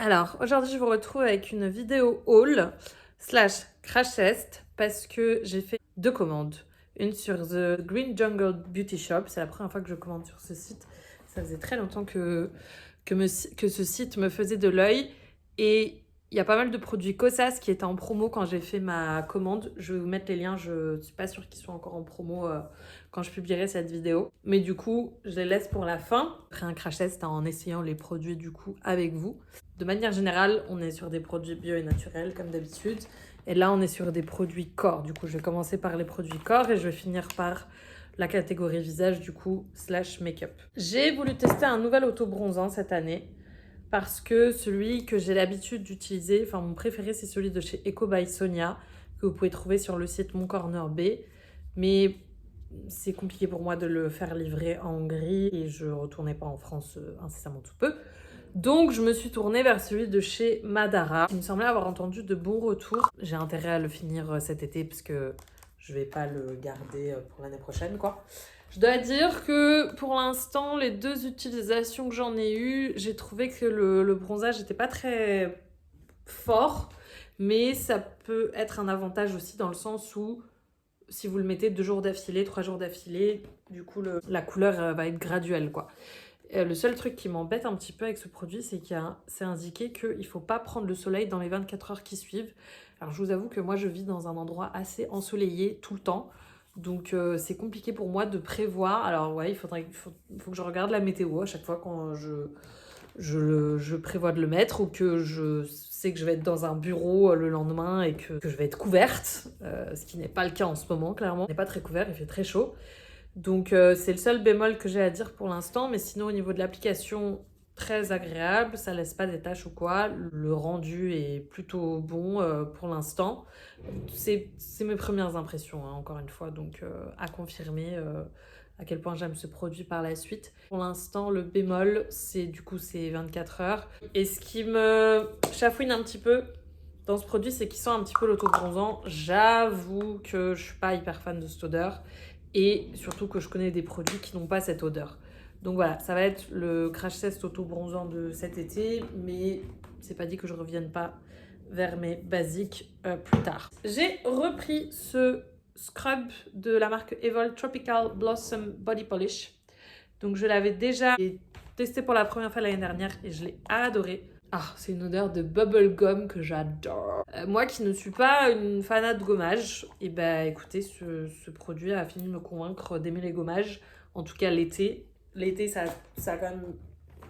Alors, aujourd'hui, je vous retrouve avec une vidéo haul slash crash test parce que j'ai fait 2 commandes. Une sur The Green Jungle Beauty Shop, c'est la première fois que je commande sur ce site. Ça faisait très longtemps que ce site me faisait de l'œil. Et il y a pas mal de produits Kosas qui étaient en promo quand j'ai fait ma commande. Je vais vous mettre les liens, je suis pas sûre qu'ils soient encore en promo quand je publierai cette vidéo. Mais du coup, je les laisse pour la fin. Après un crash test en essayant les produits du coup avec vous. De manière générale, on est sur des produits bio et naturels comme d'habitude. Et là, on est sur des produits corps. Du coup, je vais commencer par les produits corps et je vais finir par la catégorie visage du coup slash make-up. J'ai voulu tester un nouvel auto-bronzant cette année parce que celui que j'ai l'habitude d'utiliser, enfin mon préféré, c'est celui de chez Eco by Sonia que vous pouvez trouver sur le site Mon Corner B. Mais c'est compliqué pour moi de le faire livrer en Hongrie et je retournais pas en France incessamment sous peu. Donc je me suis tournée vers celui de chez Madara. Il me semblait avoir entendu de bons retours. J'ai intérêt à le finir cet été parce que je vais pas le garder pour l'année prochaine quoi. Je dois dire que pour l'instant, les 2 utilisations que j'en ai eues, j'ai trouvé que le bronzage n'était pas très fort, mais ça peut être un avantage aussi dans le sens où si vous le mettez 2 jours d'affilée, 3 jours d'affilée, du coup la couleur va être graduelle quoi. Le seul truc qui m'embête un petit peu avec ce produit, c'est c'est indiqué qu'il ne faut pas prendre le soleil dans les 24 heures qui suivent. Alors je vous avoue que moi je vis dans un endroit assez ensoleillé tout le temps. Donc c'est compliqué pour moi de prévoir. Alors ouais, il faut que je regarde la météo à chaque fois quand je prévois de le mettre ou que je sais que je vais être dans un bureau le lendemain et que je vais être couverte. Ce qui n'est pas le cas en ce moment, clairement. On n'est pas très couvert, il fait très chaud. Donc c'est le seul bémol que j'ai à dire pour l'instant, mais sinon au niveau de l'application, très agréable, ça laisse pas des taches ou quoi. Le rendu est plutôt bon pour l'instant. C'est mes premières impressions, hein, encore une fois, donc à confirmer à quel point j'aime ce produit par la suite. Pour l'instant, le bémol, c'est 24 heures. Et ce qui me chafouine un petit peu dans ce produit, c'est qu'il sent un petit peu l'auto-bronzant. J'avoue que je suis pas hyper fan de cette odeur. Et surtout que je connais des produits qui n'ont pas cette odeur. Donc voilà, ça va être le crash test auto-bronzant de cet été, mais c'est pas dit que je revienne pas vers mes basiques plus tard. J'ai repris ce scrub de la marque Evol Tropical Blossom Body Polish. Donc je l'avais déjà testé pour la première fois l'année dernière et je l'ai adoré. Ah, c'est une odeur de bubblegum que j'adore. Moi qui ne suis pas une fanat de gommage, et ben écoutez, ce produit a fini de me convaincre d'aimer les gommages. En tout cas l'été. L'été, ça a quand même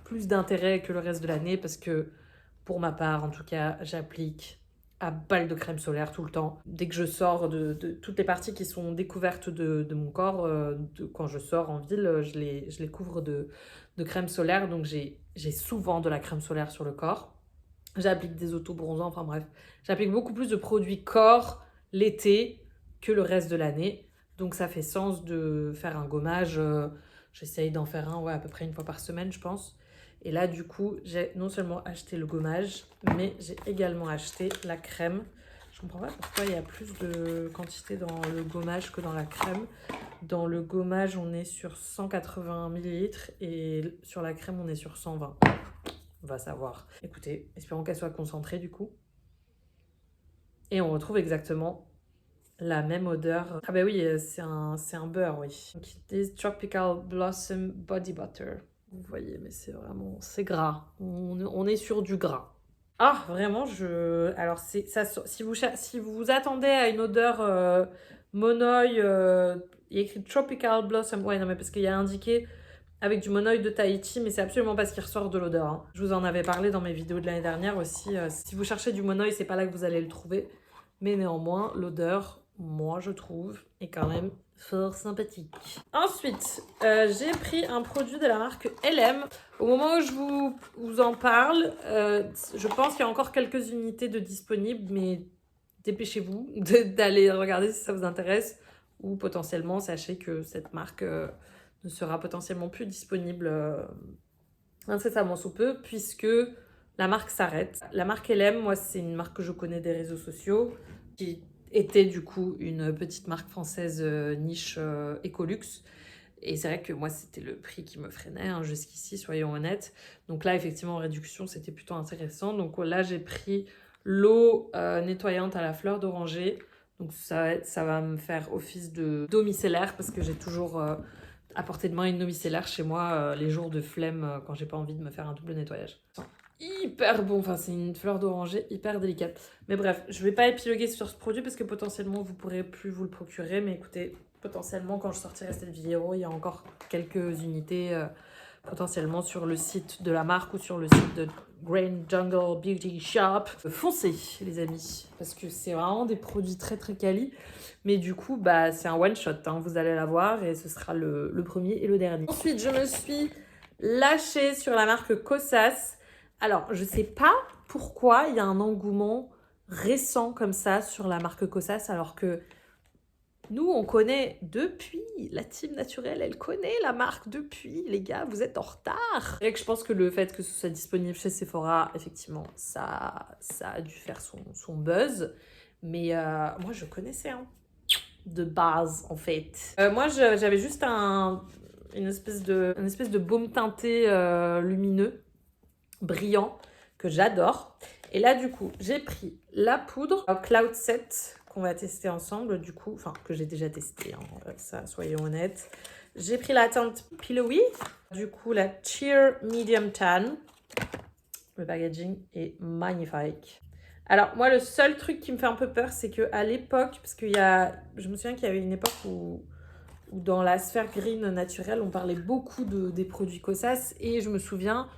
plus d'intérêt que le reste de l'année parce que pour ma part, en tout cas, j'applique à balle de crème solaire tout le temps. Dès que je sors de toutes les parties qui sont découvertes de mon corps, quand je sors en ville, je les couvre de crème solaire. Donc j'ai souvent de la crème solaire sur le corps. J'applique des auto-bronzants, enfin bref. J'applique beaucoup plus de produits corps l'été que le reste de l'année. Donc ça fait sens de faire un gommage. J'essaye d'en faire un à peu près 1 fois par semaine, je pense. Et là, du coup, j'ai non seulement acheté le gommage, mais j'ai également acheté la crème. Je comprends pas pourquoi il y a plus de quantité dans le gommage que dans la crème. Dans le gommage, on est sur 180 ml et sur la crème, on est sur 120. On va savoir. Écoutez, espérons qu'elle soit concentrée du coup. Et on retrouve exactement la même odeur. Ah bah oui, c'est un beurre, oui. Donc, this Tropical Blossom Body Butter. Vous voyez, mais c'est gras. On est sur du gras. Ah, vraiment, alors si vous attendez à une odeur monoï, il y a écrit Tropical Blossom. Ouais, non, mais parce qu'il y a indiqué avec du monoï de Tahiti, mais c'est absolument pas ce qui ressort de l'odeur. Hein. Je vous en avais parlé dans mes vidéos de l'année dernière aussi. Si vous cherchez du monoï, c'est pas là que vous allez le trouver. Mais néanmoins, l'odeur, moi je trouve, est quand même fort sympathique. Ensuite, j'ai pris un produit de la marque LM. Au moment où je vous en parle, je pense qu'il y a encore quelques unités de disponibles, mais dépêchez-vous d'aller regarder si ça vous intéresse. Ou potentiellement, sachez que cette marque ne sera potentiellement plus disponible incessamment sous peu, puisque la marque s'arrête. La marque LM, moi, c'est une marque que je connais des réseaux sociaux, qui était du coup une petite marque française niche Ecolux. Et c'est vrai que moi, c'était le prix qui me freinait hein, jusqu'ici, soyons honnêtes. Donc là, effectivement, en réduction, c'était plutôt intéressant. Donc là, j'ai pris l'eau nettoyante à la fleur d'oranger. Donc ça va me faire office d'eau micellaire parce que j'ai toujours à portée de main une eau micellaire chez moi les jours de flemme quand j'ai pas envie de me faire un double nettoyage. Hyper bon, enfin c'est une fleur d'oranger hyper délicate. Mais bref, je vais pas épiloguer sur ce produit parce que potentiellement vous pourrez plus vous le procurer. Mais écoutez, potentiellement quand je sortirai cette vidéo, il y a encore quelques unités potentiellement sur le site de la marque ou sur le site de Green Jungle Beauty Shop. Foncez les amis, parce que c'est vraiment des produits très très quali. Mais du coup, bah, c'est un one shot, hein. Vous allez l'avoir et ce sera le premier et le dernier. Ensuite, je me suis lâchée sur la marque Kosas. Alors, je sais pas pourquoi il y a un engouement récent comme ça sur la marque Kosas, alors que nous, on connaît depuis, la team naturelle, elle connaît la marque depuis, les gars, vous êtes en retard. Et que je pense que le fait que ce soit disponible chez Sephora, effectivement, ça a dû faire son buzz. Mais moi, je connaissais de base, en fait. Moi, j'avais juste une espèce de baume teinté lumineux, brillant, que j'adore. Et là, du coup, j'ai pris la poudre Cloud Set qu'on va tester ensemble, du coup, enfin, que j'ai déjà testé, hein, ça, soyons honnêtes. J'ai pris la teinte Pillowy, du coup, la Cheer Medium Tan. Le packaging est magnifique. Alors, moi, le seul truc qui me fait un peu peur, c'est qu'à l'époque, parce je me souviens qu'il y avait une époque où dans la sphère green naturelle, on parlait beaucoup des produits Kosas, et je me souviens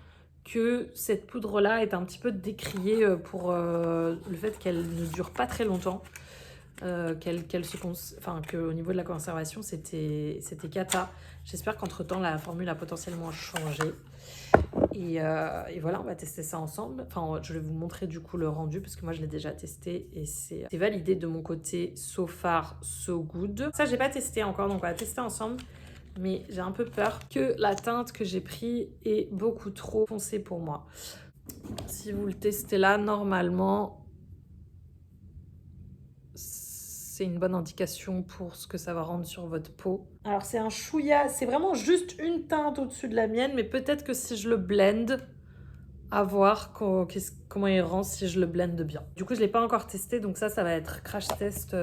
que cette poudre-là est un petit peu décriée pour le fait qu'elle ne dure pas très longtemps, qu'au niveau de la conservation, c'était cata. J'espère qu'entre-temps, la formule a potentiellement changé. Et voilà, on va tester ça ensemble. Enfin, je vais vous montrer du coup le rendu parce que moi je l'ai déjà testé et c'est validé de mon côté. So far, so good. Ça, j'ai pas testé encore, donc on va tester ensemble. Mais j'ai un peu peur que la teinte que j'ai prise est beaucoup trop foncée pour moi. Si vous le testez là, normalement, c'est une bonne indication pour ce que ça va rendre sur votre peau. Alors c'est un chouïa, c'est vraiment juste une teinte au-dessus de la mienne, mais peut-être que si je le blende, à voir comment il rend si je le blende bien. Du coup, je ne l'ai pas encore testé, donc ça va être crash test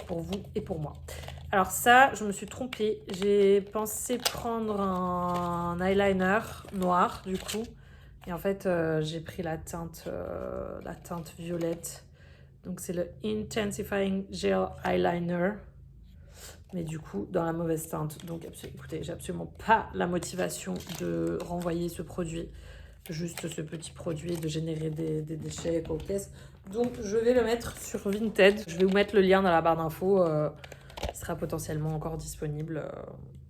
pour vous et pour moi. Alors ça, je me suis trompée. J'ai pensé prendre un eyeliner noir, du coup. Et en fait, j'ai pris la teinte violette. Donc c'est le Intensifying Gel Eyeliner. Mais du coup, dans la mauvaise teinte. Donc écoutez, j'ai absolument pas la motivation de renvoyer ce produit. Juste ce petit produit de générer des déchets cocaises. Donc je vais le mettre sur Vinted. Je vais vous mettre le lien dans la barre d'infos. Il sera potentiellement encore disponible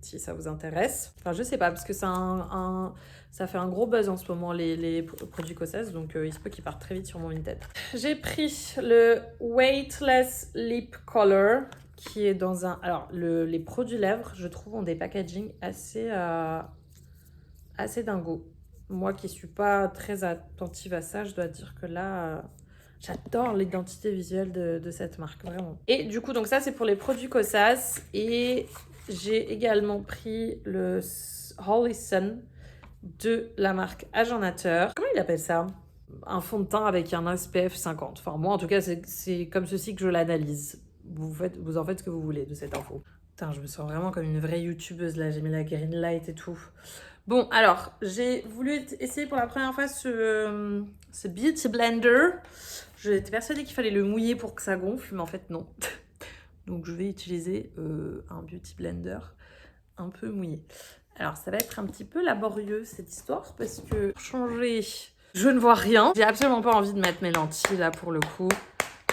si ça vous intéresse. Enfin, je sais pas, parce que ça fait un gros buzz en ce moment, les produits Kosas. Donc il se peut qu'ils partent très vite sur mon Vinted. J'ai pris le Weightless Lip Color qui est dans un... Alors, les produits lèvres, je trouve, ont des packaging assez dingos. Moi qui suis pas très attentive à ça, je dois dire que là, j'adore l'identité visuelle de cette marque, vraiment. Et du coup, donc ça, c'est pour les produits Kosas. Et j'ai également pris le Holy Sun de la marque Agent Nature. Comment il appelle ça? Un fond de teint avec un SPF 50. Enfin, moi, en tout cas, c'est comme ceci que je l'analyse. Vous en faites ce que vous voulez de cette info. Putain, je me sens vraiment comme une vraie youtubeuse, là. J'ai mis la green light et tout. Bon, alors, j'ai voulu essayer pour la première fois ce Beauty Blender. J'étais persuadée qu'il fallait le mouiller pour que ça gonfle, mais en fait, non. Donc, je vais utiliser un Beauty Blender un peu mouillé. Alors, ça va être un petit peu laborieux, cette histoire, parce que pour changer, je ne vois rien. J'ai absolument pas envie de mettre mes lentilles, là, pour le coup.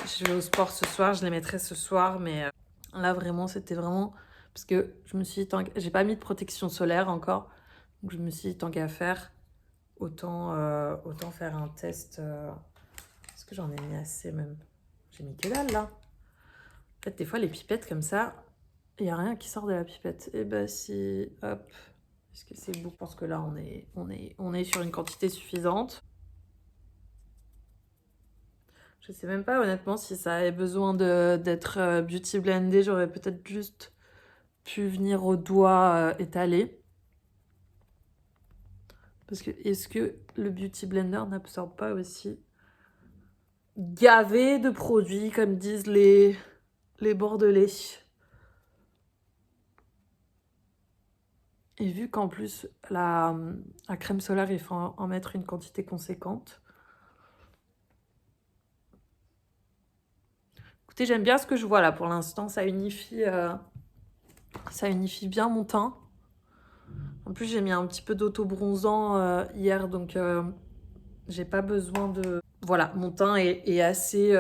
Je vais au sport ce soir, je les mettrai ce soir, mais là, vraiment, c'était vraiment... Parce que je me suis dit, j'ai pas mis de protection solaire encore. Donc je me suis dit, tant qu'à faire, autant faire un test. Est-ce que j'en ai mis assez même? J'ai mis que dalle là. En fait, des fois, les pipettes comme ça, il n'y a rien qui sort de la pipette. Et bah si, hop, est-ce que c'est beau? Je pense que là, on est sur une quantité suffisante. Je sais même pas honnêtement si ça avait besoin d'être beauty blendé. J'aurais peut-être juste pu venir au doigt étalé. Parce que est-ce que le Beauty Blender n'absorbe pas aussi gavé de produits, comme disent les Bordelais? Et vu qu'en plus, la crème solaire, il faut en mettre une quantité conséquente. Écoutez, j'aime bien ce que je vois là pour l'instant. Ça unifie bien mon teint. En plus, j'ai mis un petit peu d'auto-bronzant hier, donc j'ai pas besoin de... Voilà, mon teint est assez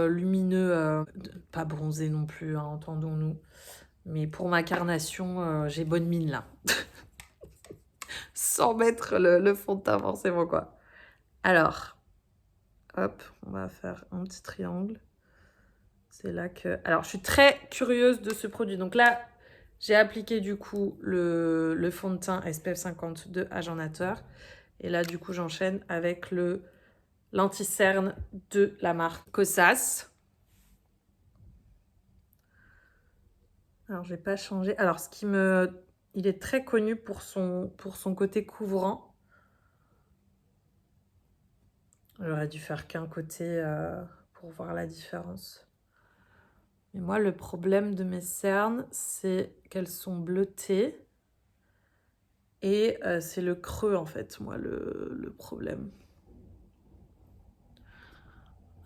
lumineux. Pas bronzé non plus, hein, entendons-nous. Mais pour ma carnation, j'ai bonne mine là. Sans mettre le fond de teint forcément, quoi. Alors, hop, on va faire un petit triangle. C'est là que... Alors, je suis très curieuse de ce produit. Donc là, j'ai appliqué du coup le fond de teint SPF 50 de Agent Nature. Et là, du coup, j'enchaîne avec l'anti-cerne de la marque Kosas. Alors, je vais pas changer. Alors, il est très connu pour son côté couvrant. J'aurais dû faire qu'un côté pour voir la différence. Mais moi, le problème de mes cernes, c'est qu'elles sont bleutées. Et c'est le creux, en fait, moi, le problème.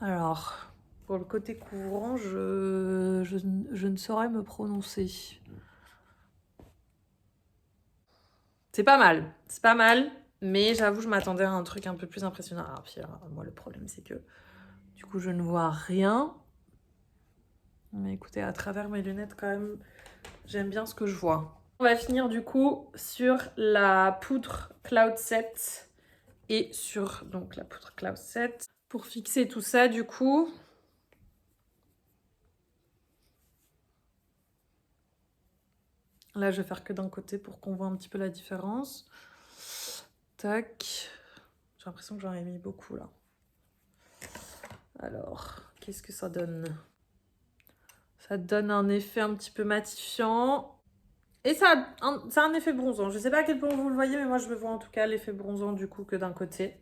Alors, pour le côté couvrant, je ne saurais me prononcer. C'est pas mal, mais j'avoue, je m'attendais à un truc un peu plus impressionnant. Ah, puis moi, le problème, c'est que du coup, je ne vois rien. Mais écoutez, à travers mes lunettes, quand même, j'aime bien ce que je vois. On va finir du coup sur la poudre Cloud Set et sur donc la poudre Cloud Set. Pour fixer tout ça, du coup, là, je vais faire que d'un côté pour qu'on voit un petit peu la différence. Tac. J'ai l'impression que j'en ai mis beaucoup, là. Alors, qu'est-ce que ça donne? Ça donne un effet un petit peu matifiant. Et ça a un effet bronzant. Je ne sais pas à quel point vous le voyez, mais moi, je me vois en tout cas l'effet bronzant, du coup, que d'un côté.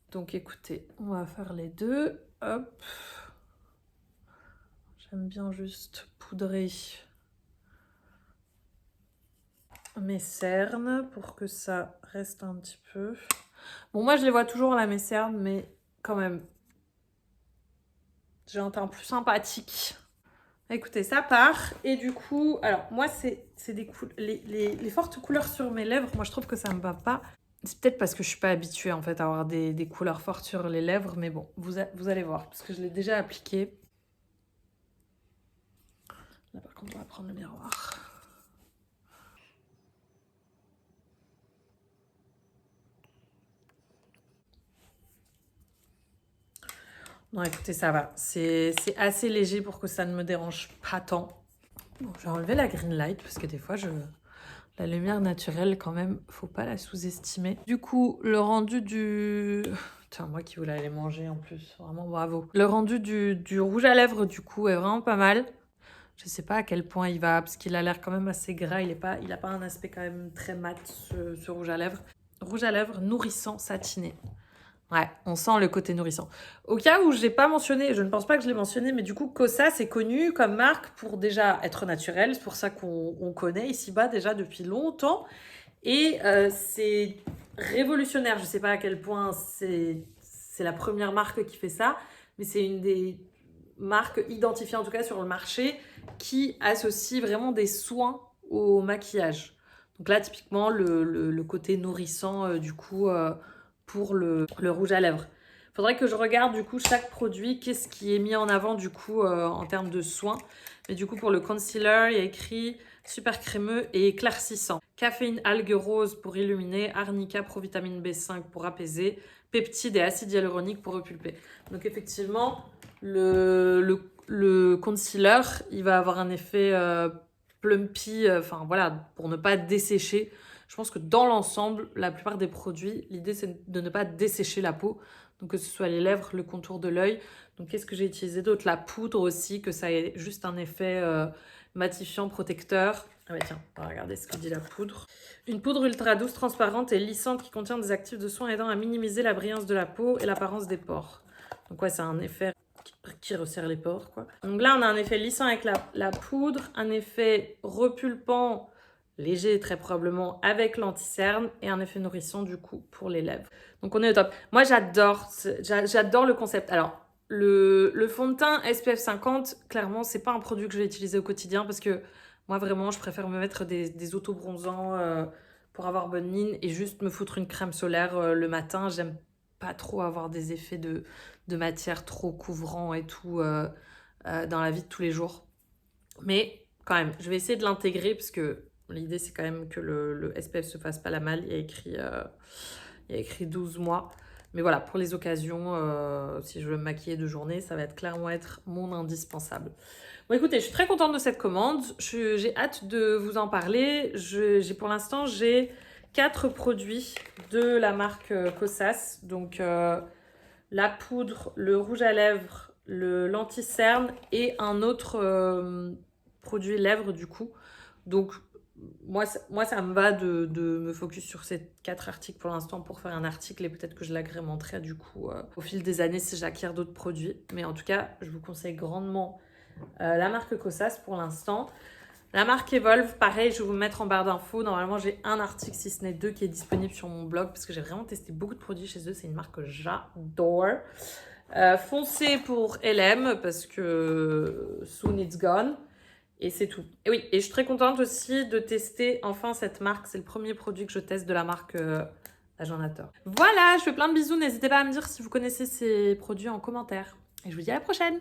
Donc, écoutez, on va faire les deux. Hop. J'aime bien juste poudrer mes cernes pour que ça reste un petit peu. Bon, moi, je les vois toujours là, mes cernes, mais quand même, j'ai un teint plus sympathique. Écoutez, ça part. Et du coup, alors, moi, c'est les fortes couleurs sur mes lèvres, moi, je trouve que ça me va pas. C'est peut-être parce que je suis pas habituée, en fait, à avoir des couleurs fortes sur les lèvres, mais bon, vous allez voir, parce que je l'ai déjà appliqué. Là, par contre, on va prendre le miroir. Non, écoutez, ça va. C'est assez léger pour que ça ne me dérange pas tant. Bon, je vais enlever la green light parce que des fois, la lumière naturelle, quand même, faut pas la sous-estimer. Du coup, le rendu du... Tiens, moi qui voulais aller manger en plus, vraiment bravo. Le rendu du rouge à lèvres, du coup, est vraiment pas mal. Je sais pas à quel point il va, parce qu'il a l'air quand même assez gras. Il a pas un aspect quand même très mat, ce rouge à lèvres. Rouge à lèvres nourrissant, satiné. Ouais, on sent le côté nourrissant. Au cas où je n'ai pas mentionné, je ne pense pas que je l'ai mentionné, mais du coup, Kosas est connu comme marque pour déjà être naturel. C'est pour ça qu'on connaît ici-bas déjà depuis longtemps. Et c'est révolutionnaire. Je ne sais pas à quel point c'est la première marque qui fait ça, mais c'est une des marques identifiées en tout cas sur le marché qui associe vraiment des soins au maquillage. Donc là, typiquement, le côté nourrissant, du coup... pour le rouge à lèvres. Il faudrait que je regarde du coup chaque produit, qu'est-ce qui est mis en avant du coup en termes de soins. Mais du coup pour le concealer, il y a écrit super crémeux et éclaircissant. Caféine algue rose pour illuminer, arnica provitamine B5 pour apaiser, peptides et acide hyaluronique pour repulper. Donc effectivement, le concealer, il va avoir un effet plumpy, enfin voilà, pour ne pas dessécher. Je pense que dans l'ensemble, la plupart des produits, l'idée c'est de ne pas dessécher la peau. Donc que ce soit les lèvres, le contour de l'œil. Donc qu'est-ce que j'ai utilisé d'autre? La poudre aussi, que ça ait juste un effet matifiant, protecteur. Ah bah tiens, on va regarder ce que dit la poudre. Une poudre ultra douce, transparente et lissante qui contient des actifs de soins aidant à minimiser la brillance de la peau et l'apparence des pores. Donc ouais, c'est un effet qui resserre les pores, quoi. Donc là, on a un effet lissant avec la poudre, un effet repulpant, léger très probablement, avec l'anti-cerne et un effet nourrissant du coup pour les lèvres. Donc on est au top. Moi, j'adore le concept. Alors, le fond de teint SPF 50, clairement, c'est pas un produit que je vais utiliser au quotidien parce que moi, vraiment, je préfère me mettre des autobronzants pour avoir bonne mine et juste me foutre une crème solaire le matin. J'aime pas trop avoir des effets de matière trop couvrant et tout dans la vie de tous les jours. Mais quand même, je vais essayer de l'intégrer parce que l'idée, c'est quand même que le SPF se fasse pas la malle. Il y a écrit 12 mois. Mais voilà, pour les occasions, si je veux me maquiller de journée, ça va clairement être mon indispensable. Bon, écoutez, je suis très contente de cette commande. J'ai hâte de vous en parler. Pour l'instant, j'ai 4 produits de la marque Kosas. Donc, la poudre, le rouge à lèvres, l'anti-cerne et un autre produit lèvres du coup. Donc, moi, ça me va de me focus sur ces 4 articles pour l'instant pour faire un article et peut-être que je l'agrémenterai du coup au fil des années si j'acquiers d'autres produits. Mais en tout cas, je vous conseille grandement la marque Kosas pour l'instant. La marque Evolve, pareil, je vais vous mettre en barre d'infos. Normalement, j'ai un article, si ce n'est 2, qui est disponible sur mon blog parce que j'ai vraiment testé beaucoup de produits chez eux. C'est une marque que j'adore. Foncez pour LM parce que soon it's gone. Et c'est tout. Et oui, et je suis très contente aussi de tester enfin cette marque. C'est le premier produit que je teste de la marque Agendator. Voilà, je fais plein de bisous. N'hésitez pas à me dire si vous connaissez ces produits en commentaire. Et je vous dis à la prochaine!